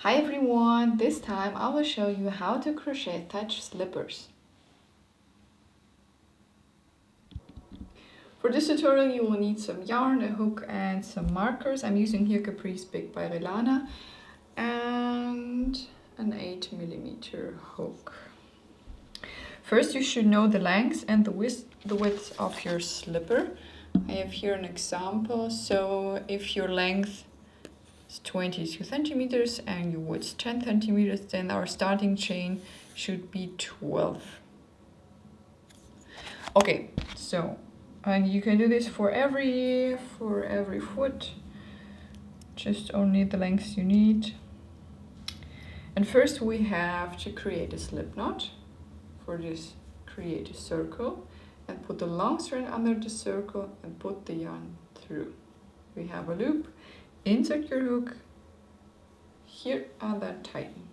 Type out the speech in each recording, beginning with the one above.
Hi everyone, this time I will show you how to crochet touch slippers. For this tutorial you will need some yarn, a hook and some markers. I'm using here Caprice Big by Relana and an 8mm hook. First you should know the length and the width of your slipper. I have here an example. So if your length 22 centimeters and your width 10 centimeters, then our starting chain should be 12. Okay, so and you can do this for every foot, just only the length you need. And first we have to create a slip knot. For this, create a circle and put the long strand under the circle and put the yarn through. We have a loop, insert your hook here and then tighten.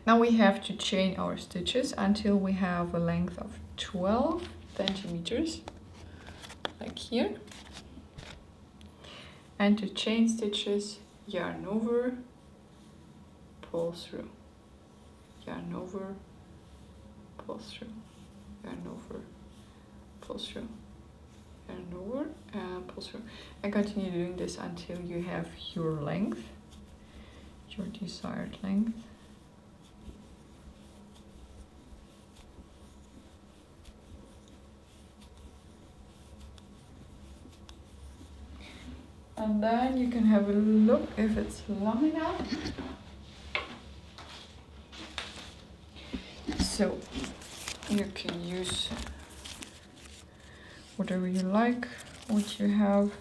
Now we have to chain our stitches until we have a length of 12 centimeters, like here. And to chain stitches, yarn over, pull through, yarn over, pull through, yarn over, pull through, yarn over and pull through, and continue doing this until you have your length, your desired length. And then you can have a look if it's long enough. So you can use whatever you like, what you have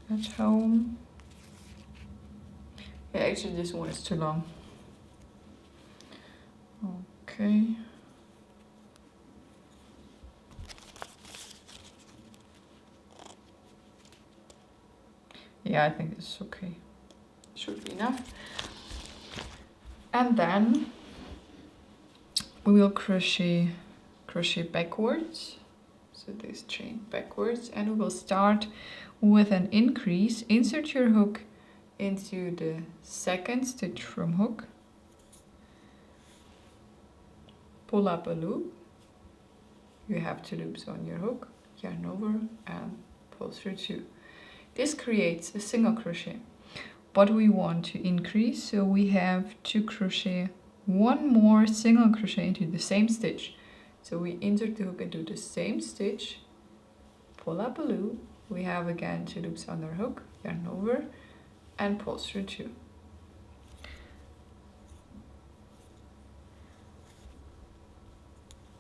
at home. Yeah, actually this one is too long. Okay. Yeah, I think this is okay. Should be enough. And then we will crochet backwards. So this chain backwards, and we will start with an increase. Insert your hook into the second stitch from hook. Pull up a loop. You have 2 loops on your hook. Yarn over and pull through 2. This creates a single crochet, but we want to increase, so we have to crochet 1 more single crochet into the same stitch. So we insert the hook into the same stitch, pull up a loop, we have again 2 loops on our hook, yarn over and pull through 2.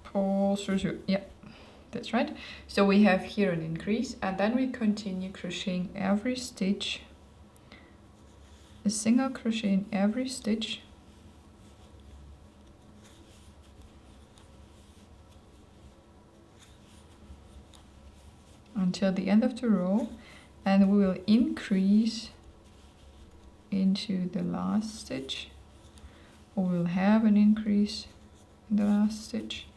Pull through 2, yeah. That's right. So we have here an increase, and then we continue crocheting every stitch, a single crochet in every stitch until the end of the row, and we will increase into the last stitch, or we'll have an increase in the last stitch.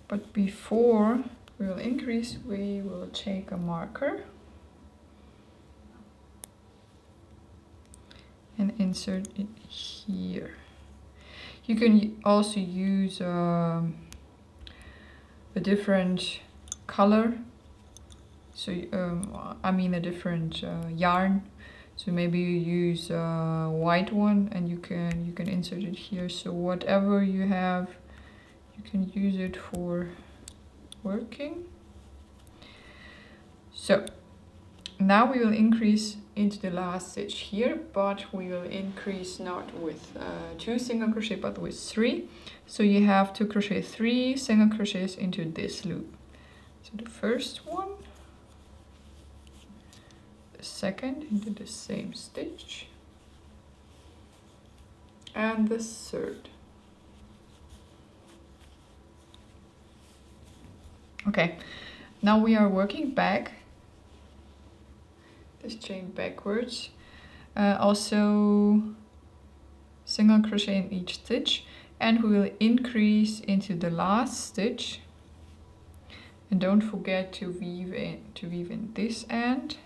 But before we will increase, we will take a marker and insert it here. You can also use a different color, so I mean a different yarn. So maybe you use a white one, and you can insert it here. So whatever you have, you can use it for working. So now we will increase into the last stitch here, but we will increase not with 2 single crochet but with 3. So you have to crochet 3 single crochets into this loop. So the first one, the second into the same stitch, and the third. Okay, now we are working back this chain backwards. Also single crochet in each stitch, and we will increase into the last stitch. And don't forget to weave in this end.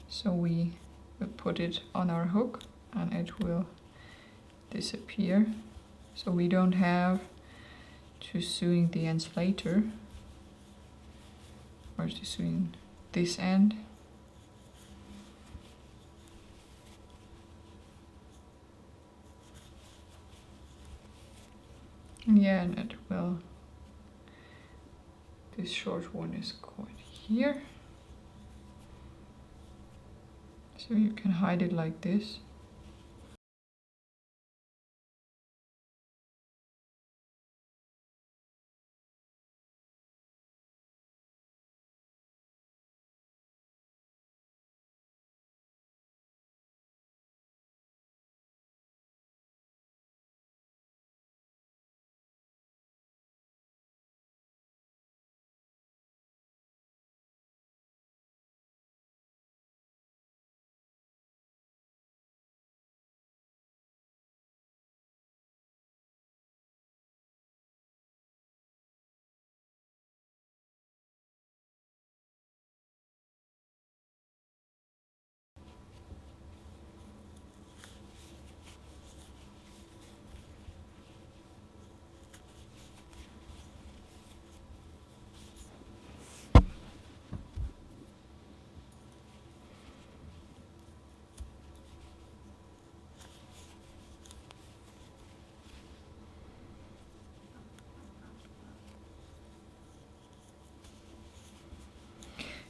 So we will put it on our hook and it will disappear. So we don't have to sewing the ends later, or to sewing this end. Yeah, and it will, this short one is quite here. So you can hide it like this.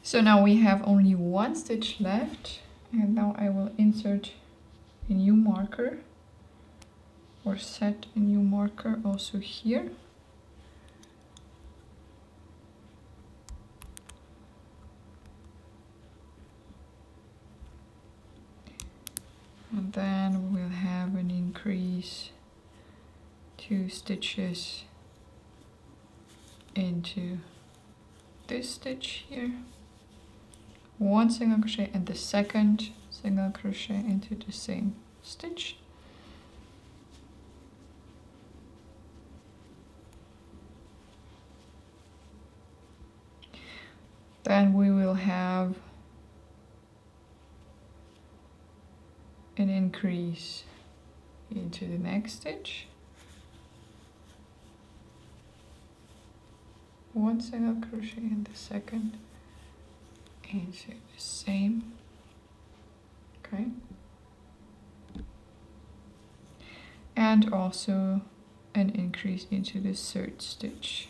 So now we have only one stitch left, and now I will insert a new marker, or set a new marker also here. And then we'll have an increase 2 stitches into this stitch here, 1 single crochet, and the second single crochet into the same stitch. Then we will have an increase into the next stitch, 1 single crochet in the second into the same. Okay, and also an increase into the third stitch.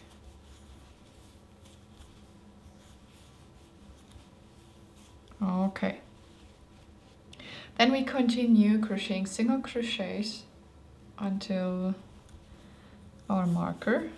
Okay, then we continue crocheting single crochets until our marker.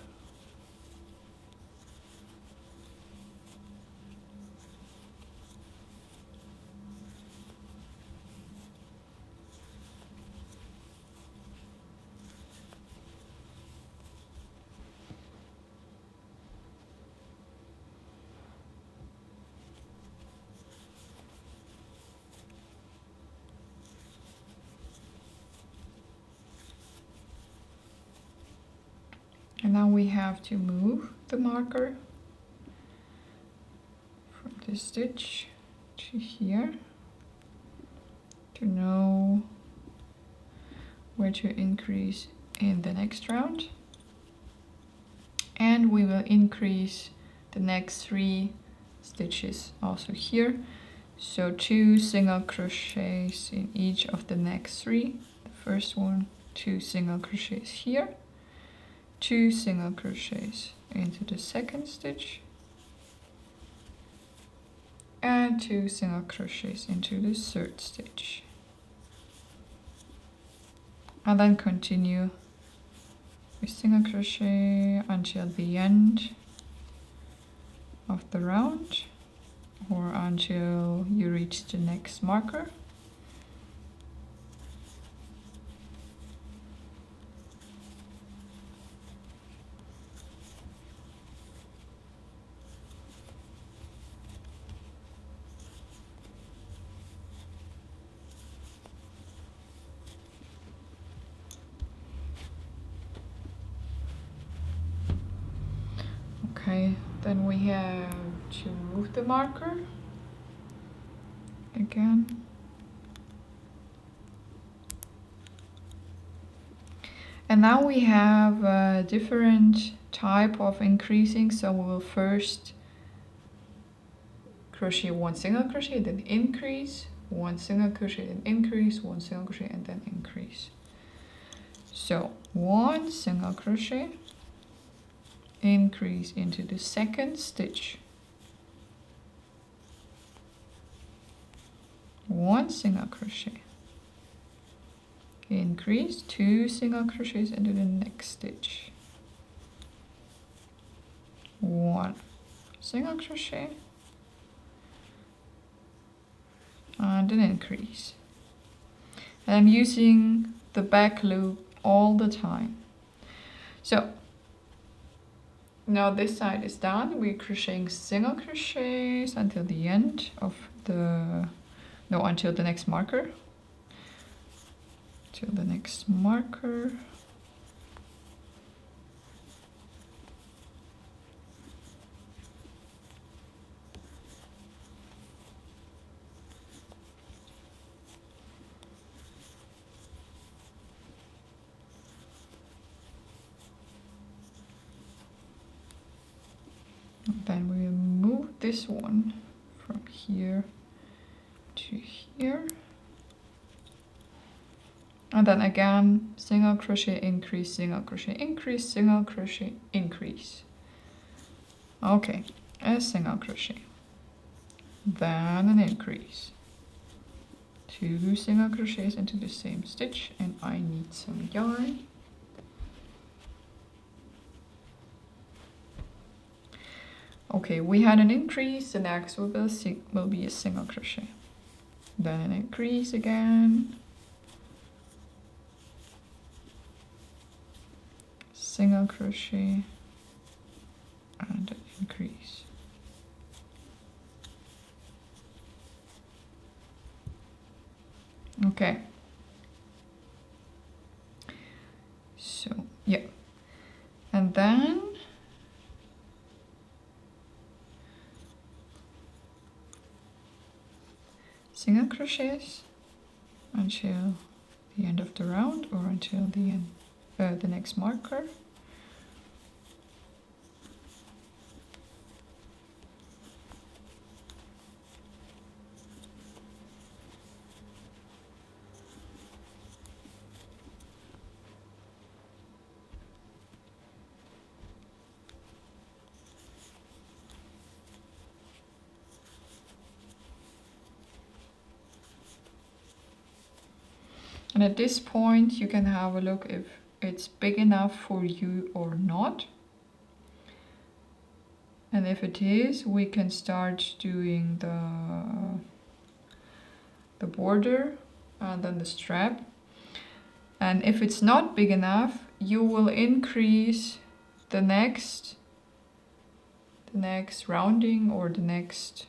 And now we have to move the marker from this stitch to here to know where to increase in the next round. And we will increase the next 3 stitches also here. So 2 single crochets in each of the next 3. The first one, 2 single crochets here, 2 single crochets into the second stitch, and 2 single crochets into the third stitch. And then continue with single crochet until the end of the round, or until you reach the next marker. Okay, then we have to move the marker again. And now we have a different type of increasing. So we will first crochet one single crochet, then increase, one single crochet, then increase, one single crochet, and then increase. So one single crochet, increase into the second stitch, one single crochet, increase, two single crochets into the next stitch, one single crochet, and an increase. And I'm using the back loop all the time. So now this side is done. We're crocheting single crochets until the end of the, no, until the next marker. Till the next marker. Then we move this one from here to here. And then again, single crochet, increase, single crochet, increase, single crochet, increase. Okay, a single crochet. Then an increase. Two single crochets into the same stitch, and I need some yarn. Okay, we had an increase, the next will be a single crochet. Then an increase again. Single crochet and an increase. Okay. So, yeah. And then single crochets until the end of the round or until the end, the next marker. And at this point you can have a look if it's big enough for you or not. And if it is, we can start doing the border and then the strap. And if it's not big enough, you will increase the next rounding or the next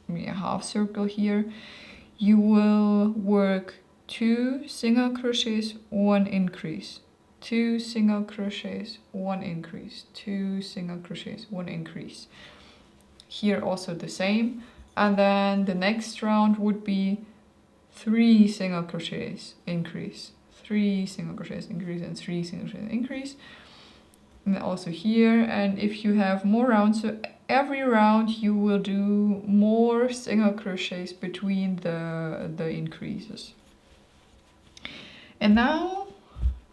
half circle here. You will work two single crochets, one increase, two single crochets, one increase, two single crochets, one increase. Here also the same. And then the next round would be three single crochets, increase, three single crochets, increase, and three single crochets, increase. And also here. And if you have more rounds, so every round you will do more single crochets between the increases. And now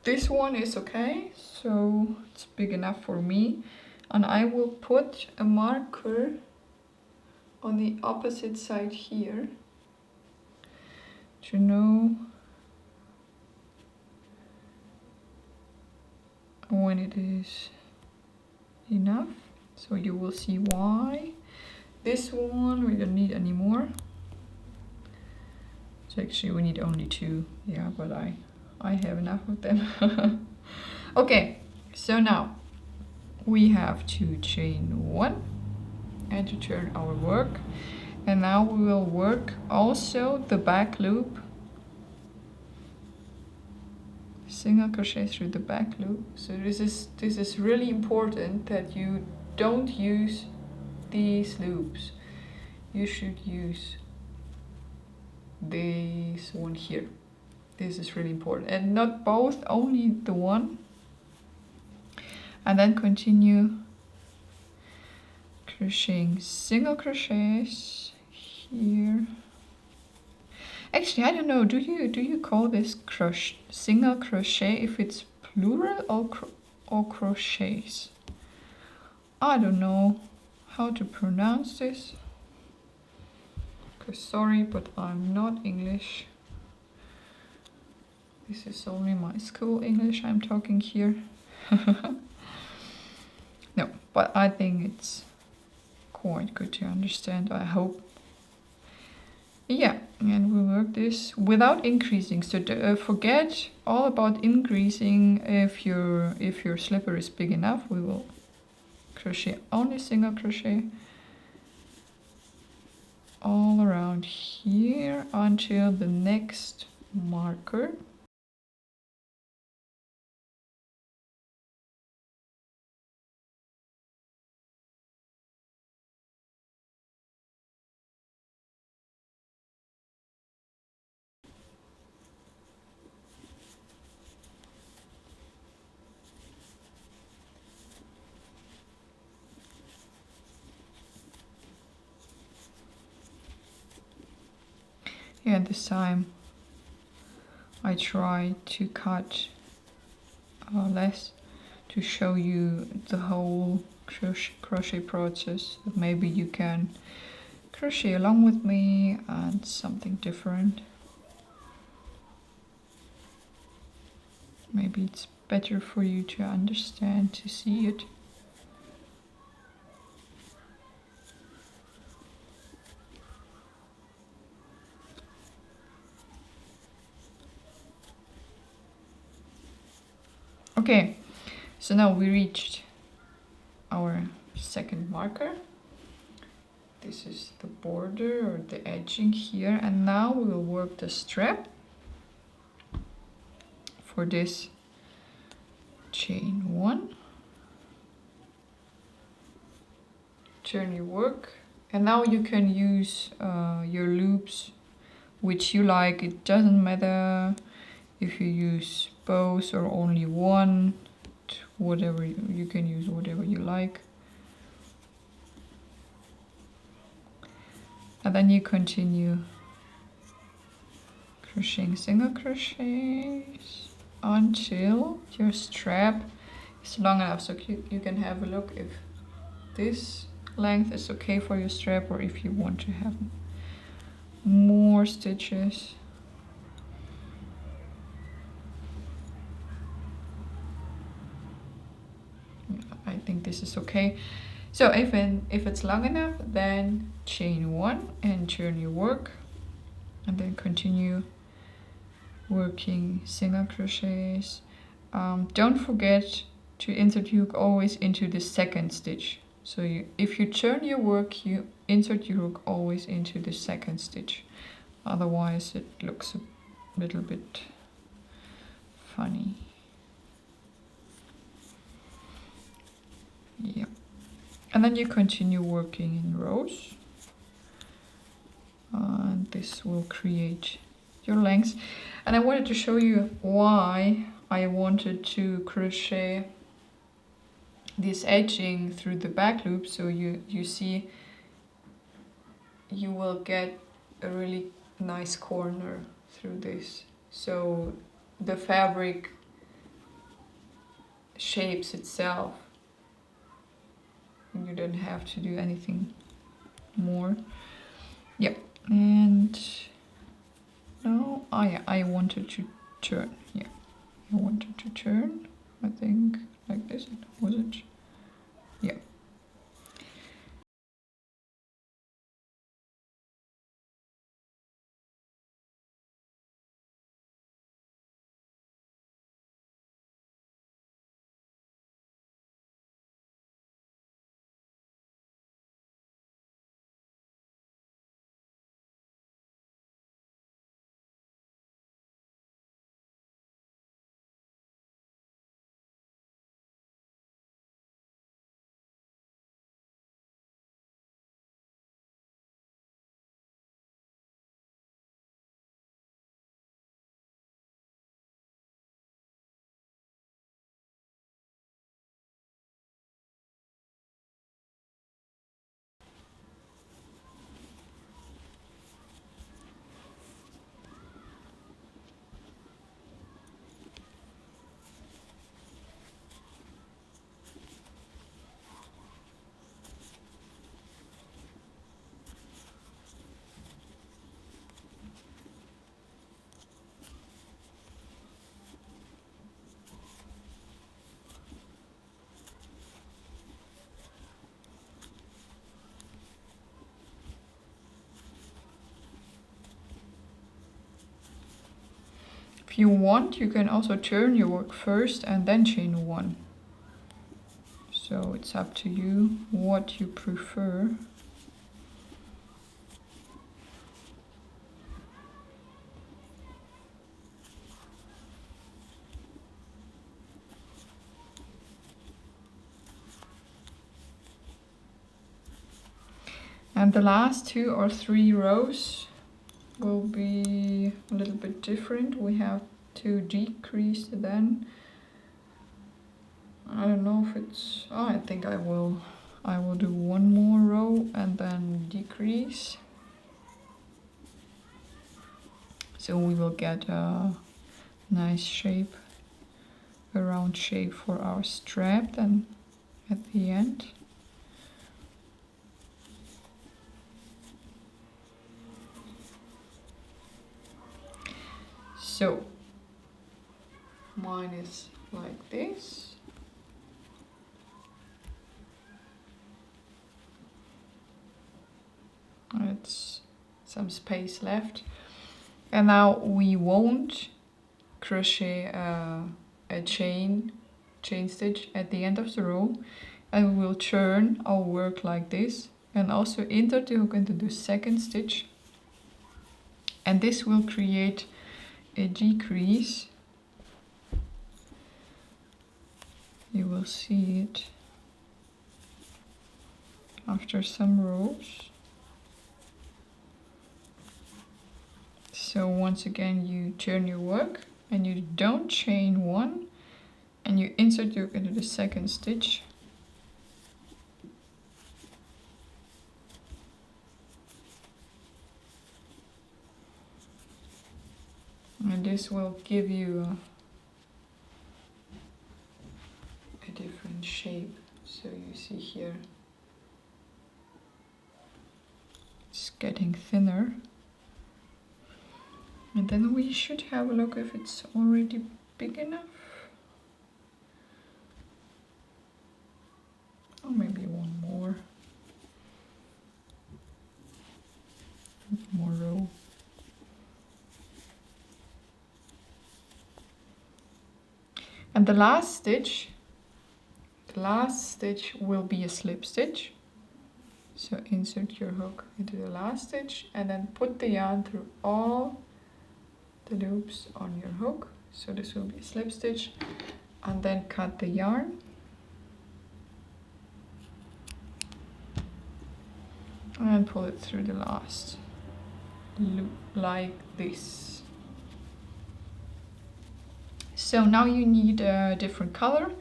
this one is okay, so it's big enough for me. And I will put a marker on the opposite side here to know when it is enough. So you will see why. this one we don't need anymore. So actually we need only 2, yeah, but I have enough of them. Okay, so now we have to chain 1 and to turn our work. And now we will work also the back loop, single crochet through the back loop. So this is really important that you don't use these loops. You should use this one here. This is really important, and not both, only the one. And then continue crocheting single crochets here. Actually, I don't know, do you call this single crochet if it's plural or crochets? I don't know how to pronounce this. Sorry, but I'm not English. This is only my school English I'm talking here. No, but I think it's quite good to understand, I hope. Yeah, and we work this without increasing. So forget all about increasing. If your slipper is big enough, we will crochet only single crochet all around here until the next marker. Yeah, this time I try to cut less to show you the whole crochet process. Maybe you can crochet along with me and something different. Maybe it's better for you to understand, to see it. Okay, so now we reached our second marker. This is the border or the edging here, and now we will work the strap. For this, chain 1, turn your work, and now you can use your loops which you like. It doesn't matter if you use both or only one, whatever you can use, whatever you like. And then you continue crocheting single crochets until your strap is long enough. So you can have a look if this length is okay for your strap, or if you want to have more stitches. I think this is okay. So if it's long enough, then chain 1 and turn your work, and then continue working single crochets. Don't forget to insert your hook always into the second stitch. So if you turn your work, you insert your hook always into the second stitch. Otherwise it looks a little bit funny. Yeah. And then you continue working in rows. And this will create your length. And I wanted to show you why I wanted to crochet this edging through the back loop. So you see you will get a really nice corner through this. So the fabric shapes itself. You don't have to do anything more. Yep. And no, I wanted to turn. Yeah, I wanted to turn. I think like this. Was it? Yeah. If you want, you can also turn your work first and then chain 1. So it's up to you what you prefer. And the last 2 or 3 rows will be a little bit different. We have to decrease then. I don't know if it's, oh, I think I will do 1 more row and then decrease. So we will get a nice shape, a round shape for our strap then at the end. So mine is like this. It's some space left. And now we won't crochet a chain stitch at the end of the row, and we will turn our work like this and also insert the hook into the second stitch, and this will create a decrease. You will see it after some rows. So once again, you turn your work and you don't chain 1, and you insert your hook into the second stitch. And this will give you a different shape. So you see here, it's getting thinner. And then we should have a look if it's already big enough. Or maybe 1 more. 1 more row. And the last stitch will be a slip stitch. So insert your hook into the last stitch and then put the yarn through all the loops on your hook. So this will be a slip stitch, and then cut the yarn. And pull it through the last loop like this. So now you need a different color.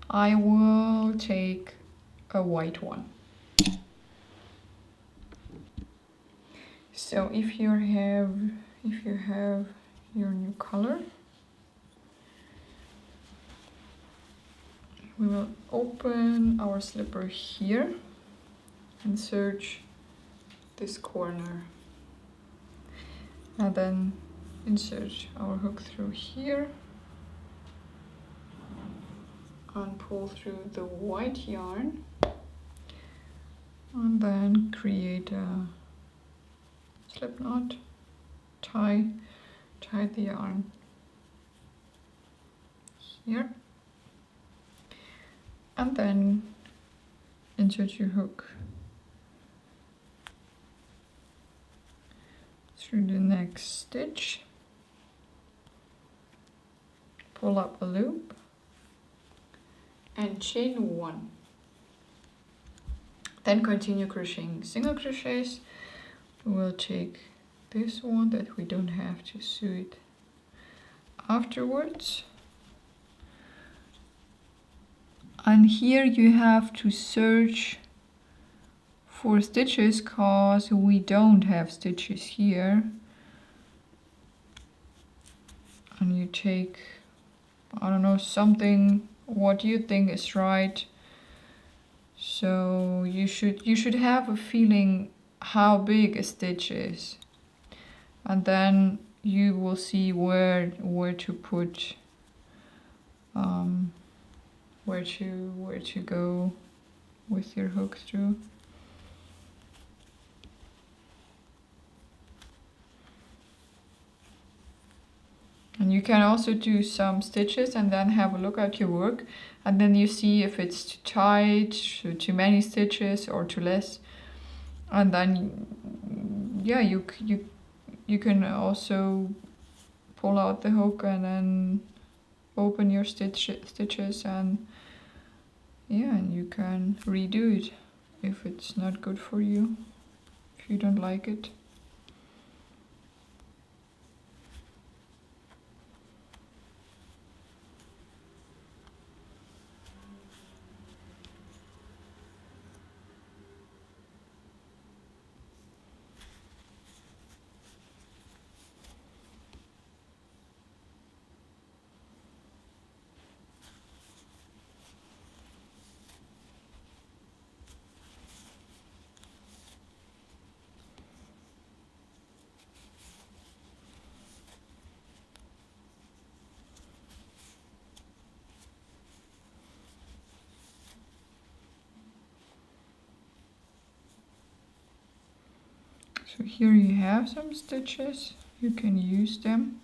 I will take a white one. So if you have your new color, we will open our slipper here and search this corner, and then insert our hook through here and pull through the white yarn, and then create a slip knot, tie the yarn here, and then insert your hook through the next stitch, pull up a loop and chain 1. Then continue crocheting single crochets. We'll take this one that we don't have to sew it afterwards. And here you have to search for stitches because we don't have stitches here. And you take, I don't know, something what you think is right. So you should have a feeling how big a stitch is, and then you will see where to put where to go with your hook through. And you can also do some stitches and then have a look at your work, and then you see if it's too tight, too many stitches or too less. And then yeah, you can also pull out the hook and then open your stitches, and yeah, and you can redo it if it's not good for you, if you don't like it. So here you have some stitches, you can use them.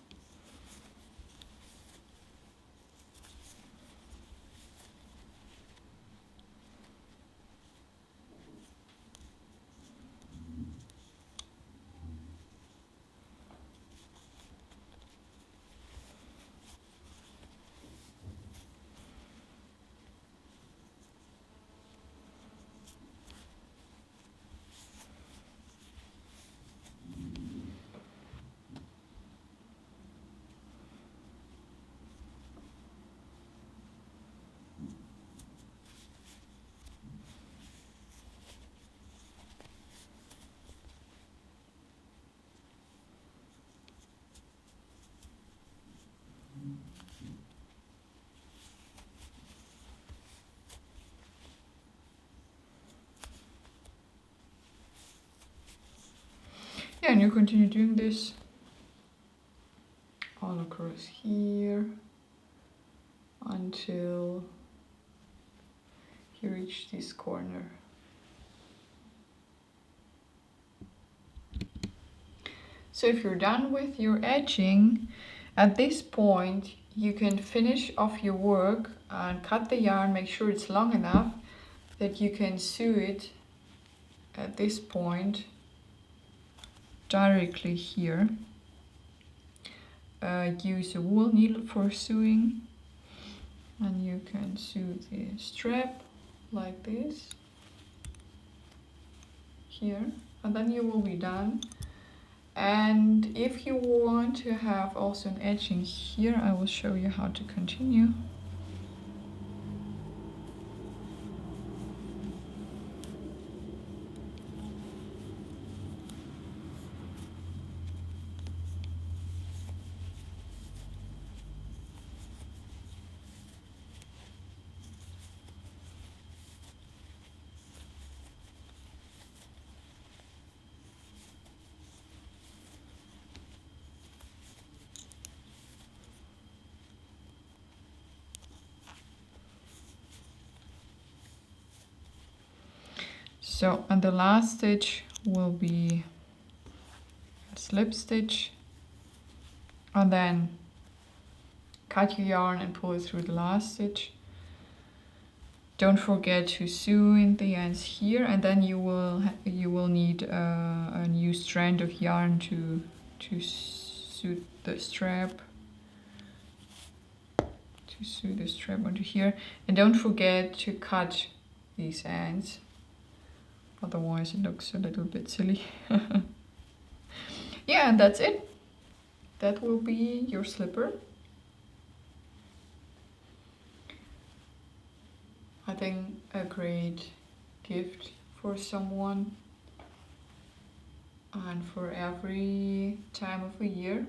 Yeah, and you continue doing this all across here until you reach this corner. So if you're done with your edging, at this point you can finish off your work and cut the yarn, make sure it's long enough that you can sew it at this point directly here. Use a wool needle for sewing, and you can sew the strap like this here, and then you will be done. And if you want to have also an edging here, I will show you how to continue. So, and the last stitch will be a slip stitch, and then cut your yarn and pull it through the last stitch. Don't forget to sew in the ends here, and then you will need a new strand of yarn to sew the strap. To sew the strap onto here, and don't forget to cut these ends. Otherwise it looks a little bit silly. Yeah, and that's it. That will be your slipper. I think a great gift for someone and for every time of the year.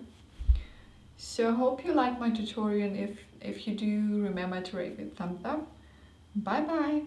So I hope you like my tutorial. If you do, remember to rate it a thumbs up. Bye bye.